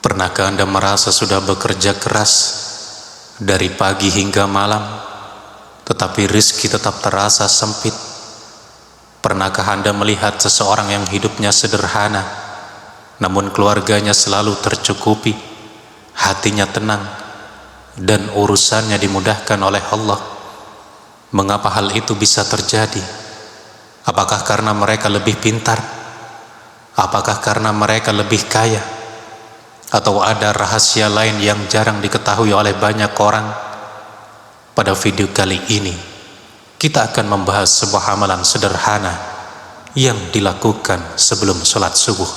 Pernahkah Anda merasa sudah bekerja keras dari pagi hingga malam, tetapi rezeki tetap terasa sempit? Pernahkah Anda melihat seseorang yang hidupnya sederhana, namun keluarganya selalu tercukupi, hatinya tenang, dan urusannya dimudahkan oleh Allah? Mengapa hal itu bisa terjadi? Apakah karena mereka lebih pintar? Apakah karena mereka lebih kaya? Atau ada rahasia lain yang jarang diketahui oleh banyak orang? Pada video kali ini, kita akan membahas sebuah amalan sederhana yang dilakukan sebelum sholat subuh.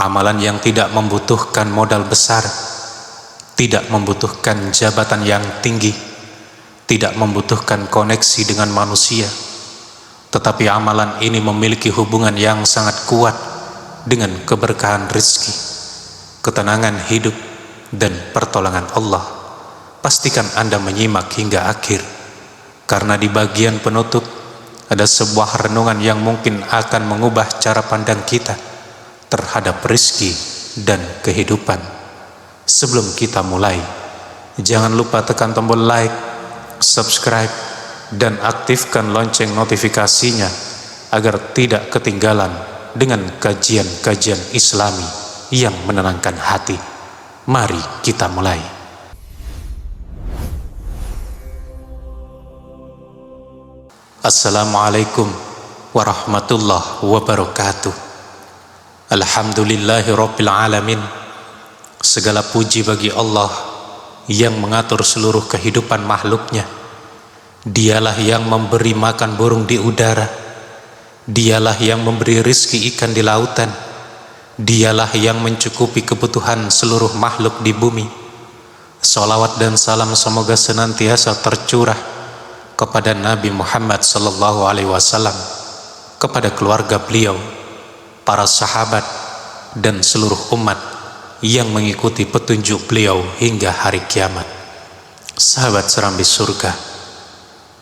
Amalan yang tidak membutuhkan modal besar, tidak membutuhkan jabatan yang tinggi, tidak membutuhkan koneksi dengan manusia, tetapi amalan ini memiliki hubungan yang sangat kuat dengan keberkahan rezeki, ketenangan hidup, dan pertolongan Allah. Pastikan Anda menyimak hingga akhir, karena di bagian penutup ada sebuah renungan yang mungkin akan mengubah cara pandang kita terhadap rezeki dan kehidupan. Sebelum kita mulai, jangan lupa tekan tombol like, subscribe, dan aktifkan lonceng notifikasinya agar tidak ketinggalan dengan kajian-kajian Islami yang menenangkan hati. Mari kita mulai. Assalamualaikum warahmatullahi wabarakatuh. Alhamdulillahirabbil alamin. Segala puji bagi Allah yang mengatur seluruh kehidupan makhluknya. Dialah yang memberi makan burung di udara. Dialah yang memberi rizki ikan di lautan. Dialah yang mencukupi kebutuhan seluruh makhluk di bumi. Salawat dan salam semoga senantiasa tercurah kepada Nabi Muhammad SAW, kepada keluarga beliau, para sahabat, dan seluruh umat yang mengikuti petunjuk beliau hingga hari kiamat. Sahabat serambi surga,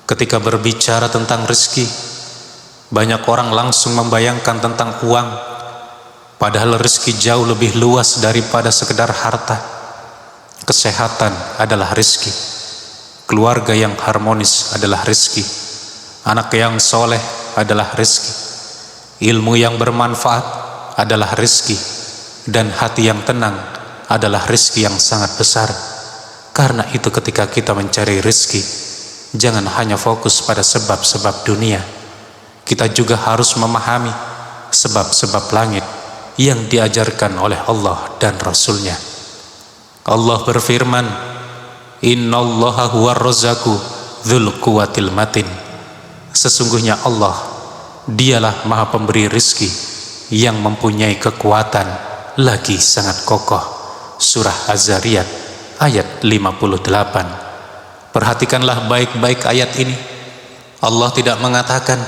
ketika berbicara tentang rezeki, banyak orang langsung membayangkan tentang uang. Padahal rezeki jauh lebih luas daripada sekedar harta. Kesehatan adalah rezeki. Keluarga yang harmonis adalah rezeki. Anak yang soleh adalah rezeki. Ilmu yang bermanfaat adalah rezeki. Dan hati yang tenang adalah rezeki yang sangat besar. Karena itu ketika kita mencari rezeki, jangan hanya fokus pada sebab-sebab dunia. Kita juga harus memahami sebab-sebab langit yang diajarkan oleh Allah dan Rasulnya. Allah berfirman, Innallaha huwar razzaqu dzul quwwatil matin. Sesungguhnya Allah, dialah maha pemberi rizki yang mempunyai kekuatan lagi sangat kokoh. Surah Az-Zariyat ayat 58. Perhatikanlah baik-baik ayat ini. Allah tidak mengatakan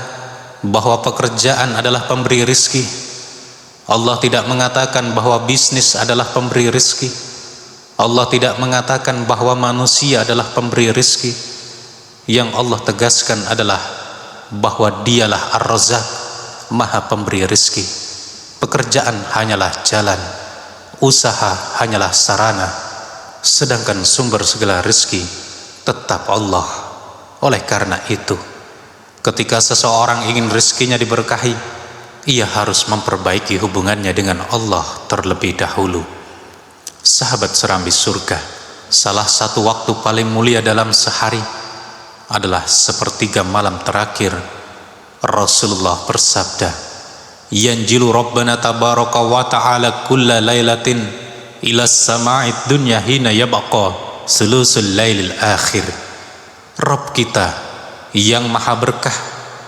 bahwa pekerjaan adalah pemberi rizki. Allah tidak mengatakan bahwa bisnis adalah pemberi rezeki. Allah tidak mengatakan bahwa manusia adalah pemberi rezeki. Yang Allah tegaskan adalah bahwa dialah Ar-Razzaq, maha pemberi rezeki. Pekerjaan hanyalah jalan, usaha hanyalah sarana, sedangkan sumber segala rezeki tetap Allah. Oleh karena itu, ketika seseorang ingin rezekinya diberkahi, ia harus memperbaiki hubungannya dengan Allah terlebih dahulu. Sahabat serambi surga, salah satu waktu paling mulia dalam sehari adalah sepertiga malam terakhir. Rasulullah bersabda, Yanjilu Rabbana tabaraka wa ta'ala kulla laylatin ila sama'id dunya hina yabqa sulusul lailil akhir. Rabb kita yang maha berkah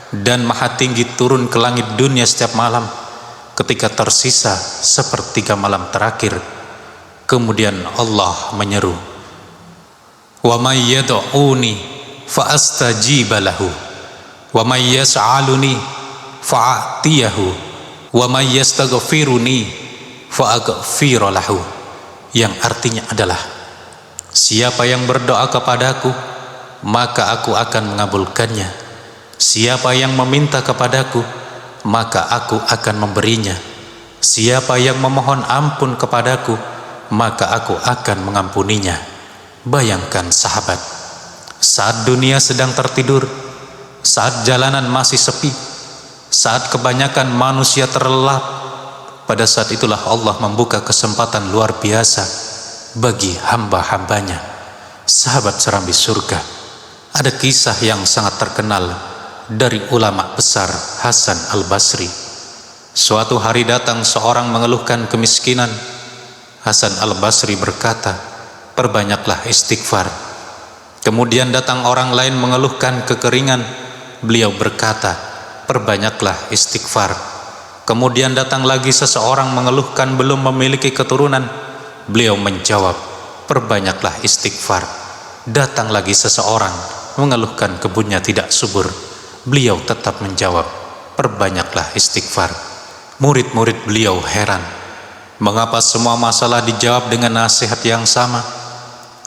dan maha tinggi turun ke langit dunia setiap malam ketika tersisa sepertiga malam terakhir. Kemudian Allah menyeru, wa may yad'uni fa astajiba lahu wa may yas'aluni fa a'tiyahu wa may yastaghfiruni fa aghfir lahu. Yang artinya adalah, siapa yang berdoa kepadaku maka aku akan mengabulkannya. Siapa yang meminta kepadaku, maka aku akan memberinya. Siapa yang memohon ampun kepadaku, maka aku akan mengampuninya. Bayangkan sahabat, saat dunia sedang tertidur, saat jalanan masih sepi, saat kebanyakan manusia terlelap, pada saat itulah Allah membuka kesempatan luar biasa bagi hamba-hambanya. Sahabat serambi surga, ada kisah yang sangat terkenal dari ulama besar Hasan al-Basri. Suatu hari datang seorang mengeluhkan kemiskinan. Hasan al-Basri berkata, perbanyaklah istighfar. Kemudian datang orang lain mengeluhkan kekeringan. Beliau berkata, perbanyaklah istighfar. Kemudian datang lagi seseorang mengeluhkan belum memiliki keturunan. Beliau menjawab, perbanyaklah istighfar. Datang lagi seseorang mengeluhkan kebunnya tidak subur. Beliau tetap menjawab, perbanyaklah istighfar. Murid-murid beliau heran, mengapa semua masalah dijawab dengan nasihat yang sama?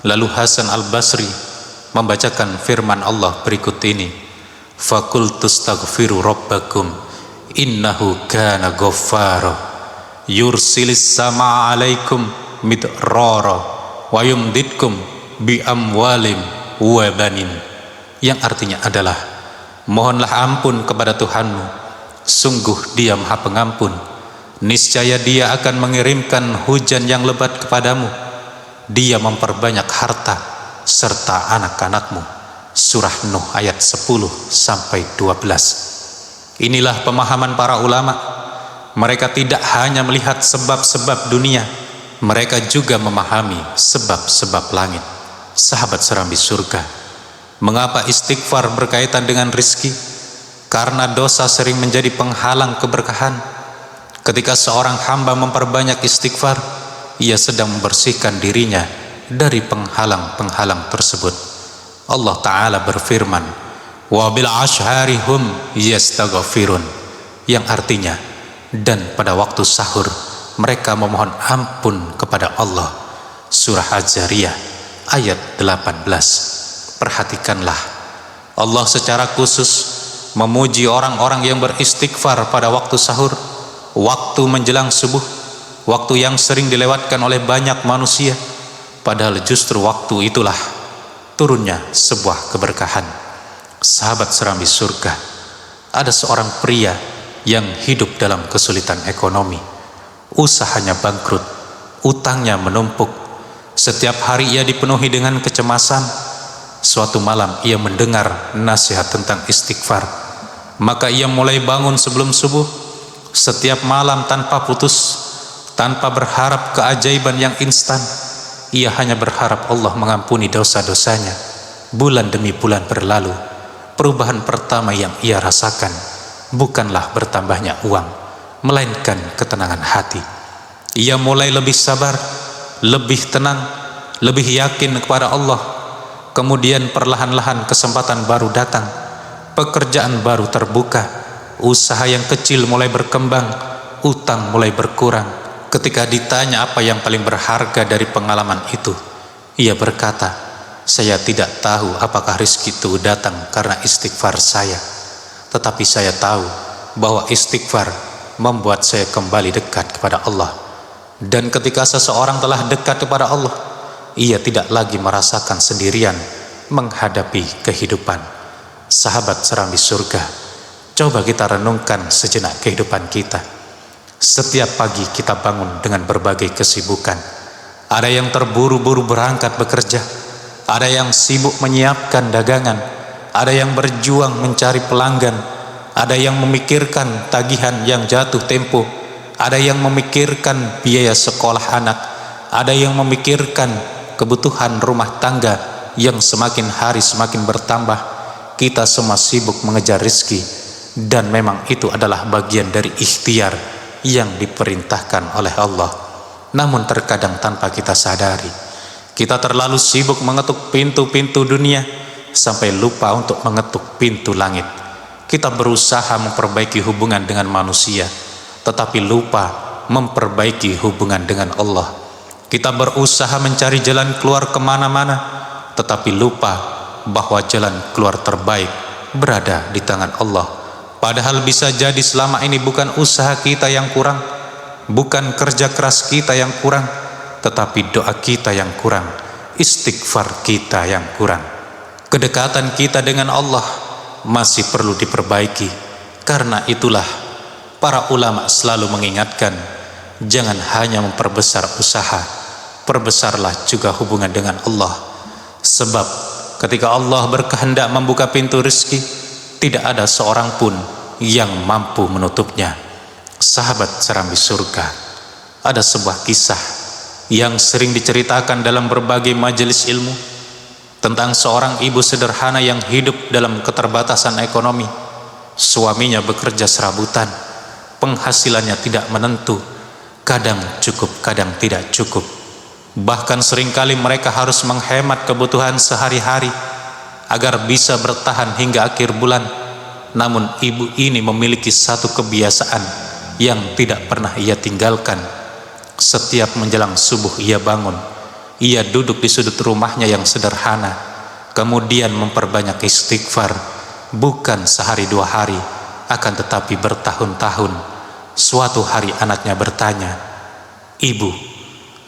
Lalu Hasan al-Basri membacakan firman Allah berikut ini, faqultu astaghfiru rabbakum innahu kana ghaffara yursilis samaa alaikum midrara wa yumditkum bi amwalim wa banin, yang artinya adalah, mohonlah ampun kepada Tuhanmu, sungguh Dia Maha Pengampun, niscaya Dia akan mengirimkan hujan yang lebat kepadamu, Dia memperbanyak harta serta anak-anakmu. Surah Nuh ayat 10-12. Inilah pemahaman para ulama. Mereka tidak hanya melihat sebab-sebab dunia, mereka juga memahami sebab-sebab langit. Sahabat serambi surga, mengapa istighfar berkaitan dengan rizki? Karena dosa sering menjadi penghalang keberkahan. Ketika seorang hamba memperbanyak istighfar, ia sedang membersihkan dirinya dari penghalang-penghalang tersebut. Allah Ta'ala berfirman, wa bil ashari hum yastaghfirun, yang artinya, dan pada waktu sahur mereka memohon ampun kepada Allah. Surah Az-Zariyah ayat 18. Perhatikanlah, Allah secara khusus memuji orang-orang yang beristighfar pada waktu sahur, waktu menjelang subuh, waktu yang sering dilewatkan oleh banyak manusia, padahal justru waktu itulah turunnya sebuah keberkahan. Sahabat serambi surga, ada seorang pria yang hidup dalam kesulitan ekonomi. Usahanya bangkrut, utangnya menumpuk. Setiap hari ia dipenuhi dengan kecemasan. Suatu malam ia mendengar nasihat tentang istighfar, maka ia mulai bangun sebelum subuh setiap malam tanpa putus, tanpa berharap keajaiban yang instan. Ia hanya berharap Allah mengampuni dosa-dosanya. Bulan demi bulan berlalu. Perubahan pertama yang ia rasakan bukanlah bertambahnya uang, melainkan ketenangan hati. Ia mulai lebih sabar, lebih tenang, lebih yakin kepada Allah. Kemudian perlahan-lahan kesempatan baru datang, pekerjaan baru terbuka, usaha yang kecil mulai berkembang, utang mulai berkurang. Ketika ditanya apa yang paling berharga dari pengalaman itu, ia berkata, saya tidak tahu apakah rezeki itu datang karena istighfar saya, tetapi saya tahu bahwa istighfar membuat saya kembali dekat kepada Allah. Dan ketika seseorang telah dekat kepada Allah, ia tidak lagi merasakan sendirian menghadapi kehidupan. Sahabat serambi surga, coba kita renungkan sejenak kehidupan kita. Setiap pagi kita bangun dengan berbagai kesibukan. Ada yang terburu-buru berangkat bekerja, ada yang sibuk menyiapkan dagangan, ada yang berjuang mencari pelanggan, ada yang memikirkan tagihan yang jatuh tempo, ada yang memikirkan biaya sekolah anak, ada yang memikirkan kebutuhan rumah tangga yang semakin hari semakin bertambah. Kita semua sibuk mengejar rezeki, dan memang itu adalah bagian dari ikhtiar yang diperintahkan oleh Allah. Namun terkadang tanpa kita sadari, kita terlalu sibuk mengetuk pintu-pintu dunia sampai lupa untuk mengetuk pintu langit. Kita berusaha memperbaiki hubungan dengan manusia, tetapi lupa memperbaiki hubungan dengan Allah. Kita berusaha mencari jalan keluar kemana-mana, tetapi lupa bahwa jalan keluar terbaik berada di tangan Allah. Padahal bisa jadi selama ini bukan usaha kita yang kurang, bukan kerja keras kita yang kurang, tetapi doa kita yang kurang, istighfar kita yang kurang. Kedekatan kita dengan Allah masih perlu diperbaiki. Karena itulah para ulama selalu mengingatkan, jangan hanya memperbesar usaha, perbesarlah juga hubungan dengan Allah. Sebab ketika Allah berkehendak membuka pintu rezeki, tidak ada seorang pun yang mampu menutupnya. Sahabat serambi surga, ada sebuah kisah yang sering diceritakan dalam berbagai majelis ilmu tentang seorang ibu sederhana yang hidup dalam keterbatasan ekonomi. Suaminya bekerja serabutan, penghasilannya tidak menentu, kadang cukup, kadang tidak cukup. Bahkan seringkali mereka harus menghemat kebutuhan sehari-hari agar bisa bertahan hingga akhir bulan. Namun ibu ini memiliki satu kebiasaan yang tidak pernah ia tinggalkan. Setiap menjelang subuh ia bangun, ia duduk di sudut rumahnya yang sederhana, kemudian memperbanyak istighfar, bukan sehari dua hari, akan tetapi bertahun-tahun. Suatu hari anaknya bertanya, "Ibu,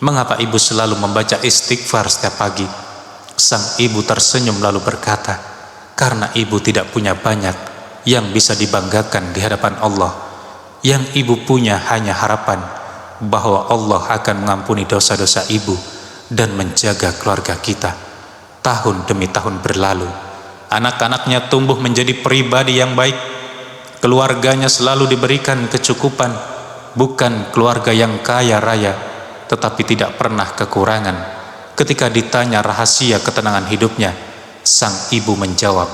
mengapa ibu selalu membaca istighfar setiap pagi?" Sang ibu tersenyum lalu berkata, "Karena ibu tidak punya banyak yang bisa dibanggakan di hadapan Allah. Yang ibu punya hanya harapan bahwa Allah akan mengampuni dosa-dosa ibu dan menjaga keluarga kita." Tahun demi tahun berlalu, anak-anaknya tumbuh menjadi pribadi yang baik. Keluarganya selalu diberikan kecukupan, bukan keluarga yang kaya raya, tetapi tidak pernah kekurangan. Ketika ditanya rahasia ketenangan hidupnya, sang ibu menjawab,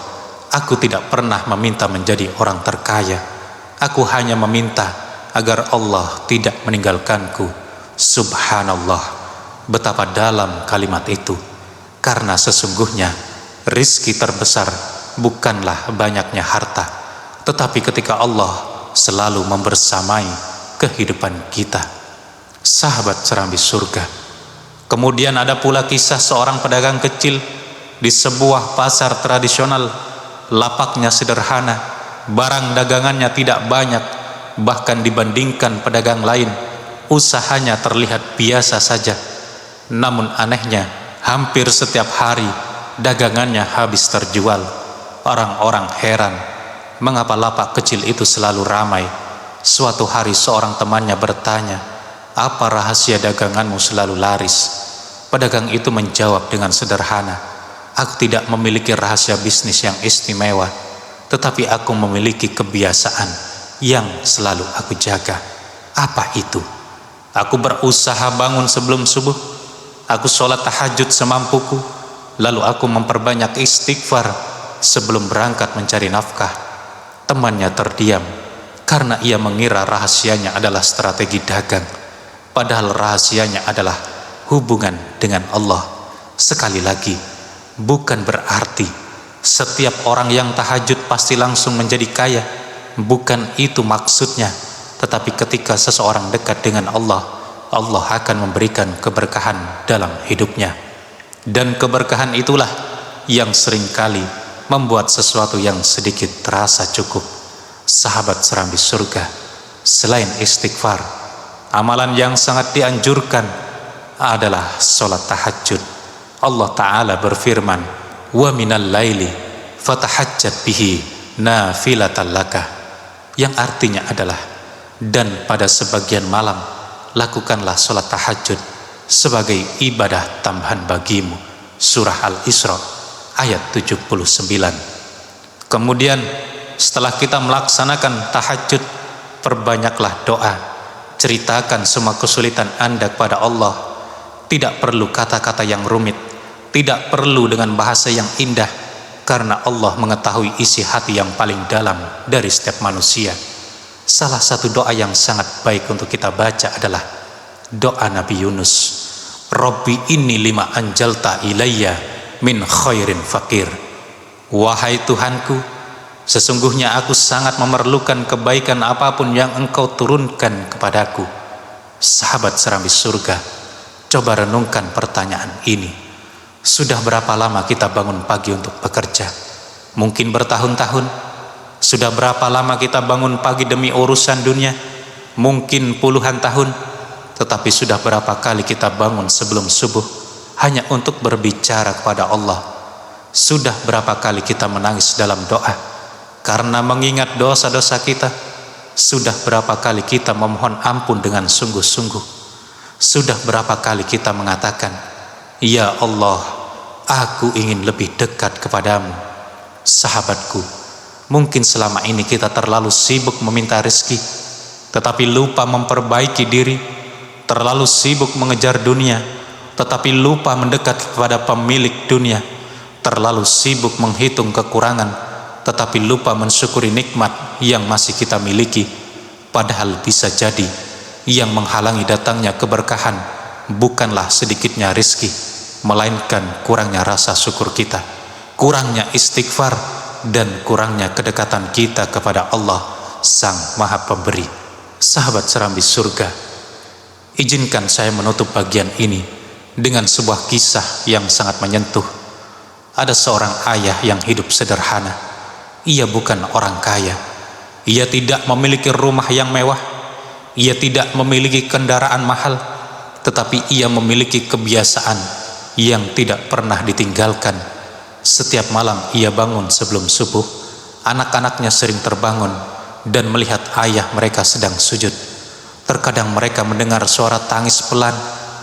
"Aku tidak pernah meminta menjadi orang terkaya. Aku hanya meminta agar Allah tidak meninggalkanku." Subhanallah, betapa dalam kalimat itu. Karena sesungguhnya rizki terbesar bukanlah banyaknya harta, tetapi ketika Allah selalu membersamai kehidupan kita. Sahabat serambi surga, kemudian ada pula kisah seorang pedagang kecil di sebuah pasar tradisional. Lapaknya sederhana, barang dagangannya tidak banyak, bahkan dibandingkan pedagang lain, usahanya terlihat biasa saja. Namun anehnya, hampir setiap hari dagangannya habis terjual. Orang-orang heran, mengapa lapak kecil itu selalu ramai. Suatu hari seorang temannya bertanya, "Apa rahasia daganganmu selalu laris?" Pedagang itu menjawab dengan sederhana, "Aku tidak memiliki rahasia bisnis yang istimewa, tetapi aku memiliki kebiasaan yang selalu aku jaga." "Apa itu?" "Aku berusaha bangun sebelum subuh, aku sholat tahajud semampuku, lalu aku memperbanyak istighfar sebelum berangkat mencari nafkah." Temannya terdiam karena ia mengira rahasianya adalah strategi dagang, padahal rahasianya adalah hubungan dengan Allah. Sekali lagi, bukan berarti setiap orang yang tahajud pasti langsung menjadi kaya, bukan itu maksudnya. Tetapi ketika seseorang dekat dengan Allah, Allah akan memberikan keberkahan dalam hidupnya. Dan keberkahan itulah yang seringkali membuat sesuatu yang sedikit terasa cukup. Sahabat serambi surga, selain istighfar, amalan yang sangat dianjurkan adalah sholat tahajud. Allah Ta'ala berfirman, "Wa minal laili fatahajjat bihi nafilatan laka," yang artinya adalah, dan pada sebagian malam lakukanlah sholat tahajud sebagai ibadah tambahan bagimu. Surah Al-Isra ayat 79. Kemudian setelah kita melaksanakan tahajud, perbanyaklah doa, ceritakan semua kesulitan Anda kepada Allah. Tidak perlu kata-kata yang rumit, tidak perlu dengan bahasa yang indah, karena Allah mengetahui isi hati yang paling dalam dari setiap manusia. Salah satu doa yang sangat baik untuk kita baca adalah doa Nabi Yunus, "Rabbi inni lima anjalta ilayya min khairin fakir." Wahai Tuhanku, sesungguhnya aku sangat memerlukan kebaikan apapun yang Engkau turunkan kepadaku. Sahabat serambi surga, coba renungkan pertanyaan ini. Sudah berapa lama kita bangun pagi untuk bekerja? Mungkin bertahun-tahun. Sudah berapa lama kita bangun pagi demi urusan dunia? Mungkin puluhan tahun. tetapi sudah berapa kali kita bangun sebelum subuh hanya untuk berbicara kepada Allah? Sudah berapa kali kita menangis dalam doa karena mengingat dosa-dosa kita? Sudah berapa kali kita memohon ampun dengan sungguh-sungguh? Sudah berapa kali kita mengatakan, ya Allah, aku ingin lebih dekat kepadamu? Sahabatku, mungkin selama ini kita terlalu sibuk meminta rezeki, tetapi lupa memperbaiki diri, terlalu sibuk mengejar dunia, tetapi lupa mendekat kepada pemilik dunia, terlalu sibuk menghitung kekurangan, tetapi lupa mensyukuri nikmat yang masih kita miliki. Padahal bisa jadi yang menghalangi datangnya keberkahan bukanlah sedikitnya rezeki, melainkan kurangnya rasa syukur kita, kurangnya istighfar, dan kurangnya kedekatan kita kepada Allah Sang Maha Pemberi. Sahabat serambi surga, izinkan saya menutup bagian ini dengan sebuah kisah yang sangat menyentuh. Ada seorang ayah yang hidup sederhana. Ia bukan orang kaya. Ia tidak memiliki rumah yang mewah. Ia tidak memiliki kendaraan mahal, tetapi ia memiliki kebiasaan yang tidak pernah ditinggalkan. Setiap malam ia bangun sebelum subuh. Anak-anaknya sering terbangun dan melihat ayah mereka sedang sujud. Terkadang mereka mendengar suara tangis pelan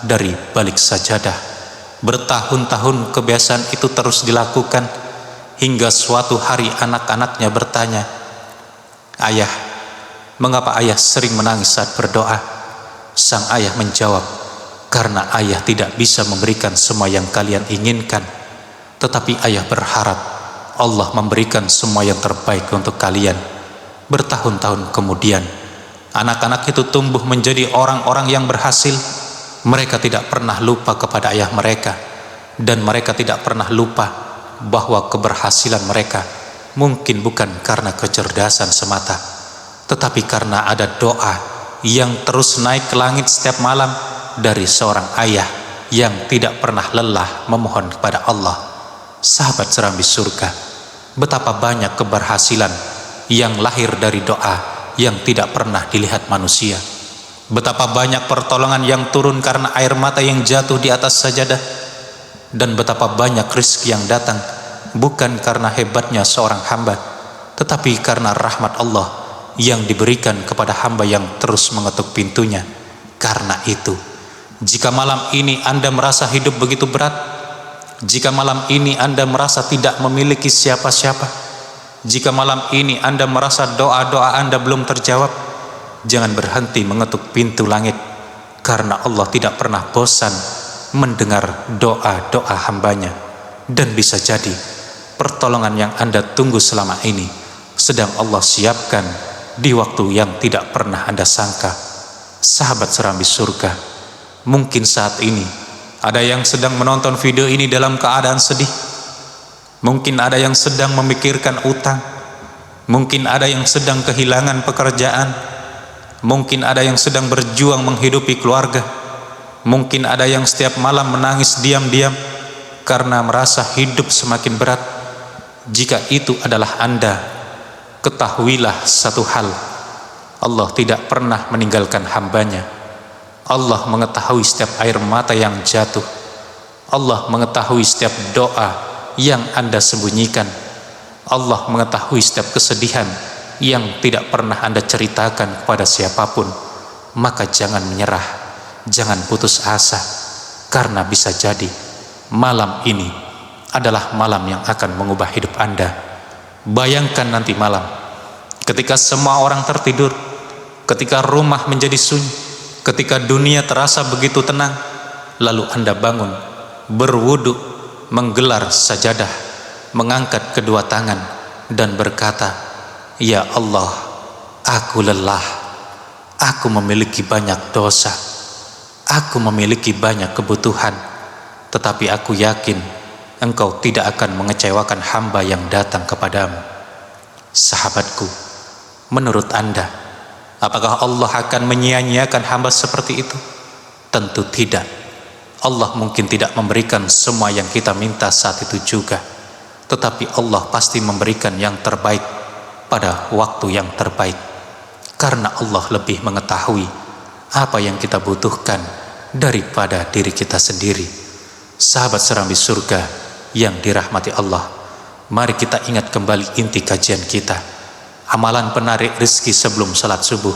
dari balik sajadah. Bertahun-tahun kebiasaan itu terus dilakukan, hingga suatu hari anak-anaknya bertanya, ayah, mengapa ayah sering menangis saat berdoa? Sang ayah menjawab, karena ayah tidak bisa memberikan semua yang kalian inginkan, tetapi ayah berharap Allah memberikan semua yang terbaik untuk kalian. Bertahun-tahun kemudian, anak-anak itu tumbuh menjadi orang-orang yang berhasil. Mereka tidak pernah lupa kepada ayah mereka, dan mereka tidak pernah lupa bahwa keberhasilan mereka mungkin bukan karena kecerdasan semata, tetapi karena ada doa yang terus naik ke langit setiap malam dari seorang ayah yang tidak pernah lelah memohon kepada Allah. Sahabat serambi surga, betapa banyak keberhasilan yang lahir dari doa yang tidak pernah dilihat manusia. Betapa banyak pertolongan yang turun karena air mata yang jatuh di atas sajadah, dan betapa banyak rezeki yang datang bukan karena hebatnya seorang hamba, tetapi karena rahmat Allah yang diberikan kepada hamba yang terus mengetuk pintunya. Karena itu, jika malam ini Anda merasa hidup begitu berat, jika malam ini Anda merasa tidak memiliki siapa-siapa, jika malam ini Anda merasa doa-doa Anda belum terjawab, jangan berhenti mengetuk pintu langit, karena Allah tidak pernah bosan mendengar doa-doa hambanya. Dan bisa jadi pertolongan yang Anda tunggu selama ini sedang Allah siapkan di waktu yang tidak pernah Anda sangka. Sahabat serambi surga, mungkin saat ini ada yang sedang menonton video ini dalam keadaan sedih. Mungkin ada yang sedang memikirkan utang. Mungkin ada yang sedang kehilangan pekerjaan. Mungkin ada yang sedang berjuang menghidupi keluarga. Mungkin ada yang setiap malam menangis diam-diam karena merasa hidup semakin berat. Jika itu adalah Anda, ketahuilah satu hal, Allah tidak pernah meninggalkan hambanya. Allah mengetahui setiap air mata yang jatuh. Allah mengetahui setiap doa yang Anda sembunyikan. Allah mengetahui setiap kesedihan yang tidak pernah Anda ceritakan kepada siapapun. Maka jangan menyerah, jangan putus asa, karena bisa jadi malam ini adalah malam yang akan mengubah hidup Anda. Bayangkan nanti malam, ketika semua orang tertidur, ketika rumah menjadi sunyi, ketika dunia terasa begitu tenang, lalu Anda bangun, berwudu, menggelar sajadah, mengangkat kedua tangan, dan berkata, ya Allah, aku lelah, aku memiliki banyak dosa, aku memiliki banyak kebutuhan, tetapi aku yakin Engkau tidak akan mengecewakan hamba yang datang kepadamu. Sahabatku, menurut Anda, apakah Allah akan menyia-nyiakan hamba seperti itu? Tentu tidak. Allah mungkin tidak memberikan semua yang kita minta saat itu juga, tetapi Allah pasti memberikan yang terbaik pada waktu yang terbaik, karena Allah lebih mengetahui apa yang kita butuhkan daripada diri kita sendiri. Sahabat serambi surga yang dirahmati Allah, mari kita ingat kembali inti kajian kita. Amalan penarik rezeki sebelum salat subuh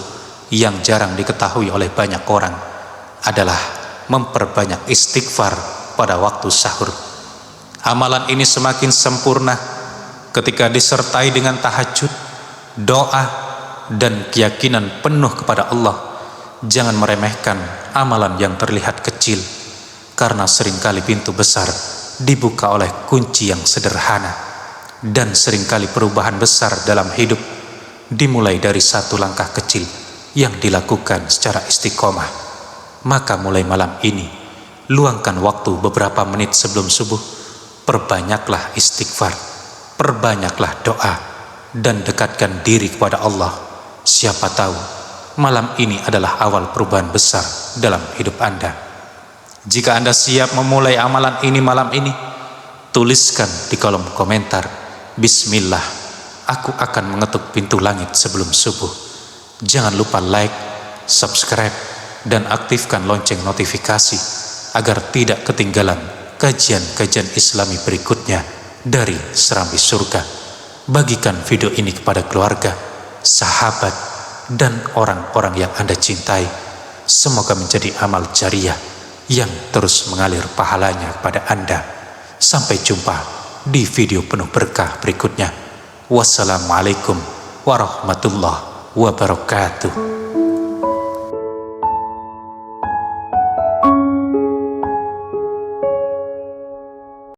yang jarang diketahui oleh banyak orang adalah memperbanyak istighfar pada waktu sahur. Amalan ini semakin sempurna ketika disertai dengan tahajud, doa, dan keyakinan penuh kepada Allah. Jangan meremehkan amalan yang terlihat kecil, karena seringkali pintu besar dibuka oleh kunci yang sederhana, dan seringkali perubahan besar dalam hidup dimulai dari satu langkah kecil yang dilakukan secara istiqomah. Maka mulai malam ini, luangkan waktu beberapa menit sebelum subuh, perbanyaklah istighfar, perbanyaklah doa, dan dekatkan diri kepada Allah. Siapa tahu malam ini adalah awal perubahan besar dalam hidup Anda. Jika Anda siap memulai amalan ini malam ini, tuliskan di kolom komentar, Bismillah, aku akan mengetuk pintu langit sebelum subuh. Jangan lupa like, subscribe, dan aktifkan lonceng notifikasi agar tidak ketinggalan kajian-kajian Islami berikutnya dari Serambi Surga. Bagikan video ini kepada keluarga, sahabat, dan orang-orang yang Anda cintai. Semoga menjadi amal jariah yang terus mengalir pahalanya kepada Anda. Sampai jumpa di video penuh berkah berikutnya. Wassalamualaikum warahmatullahi wabarakatuh.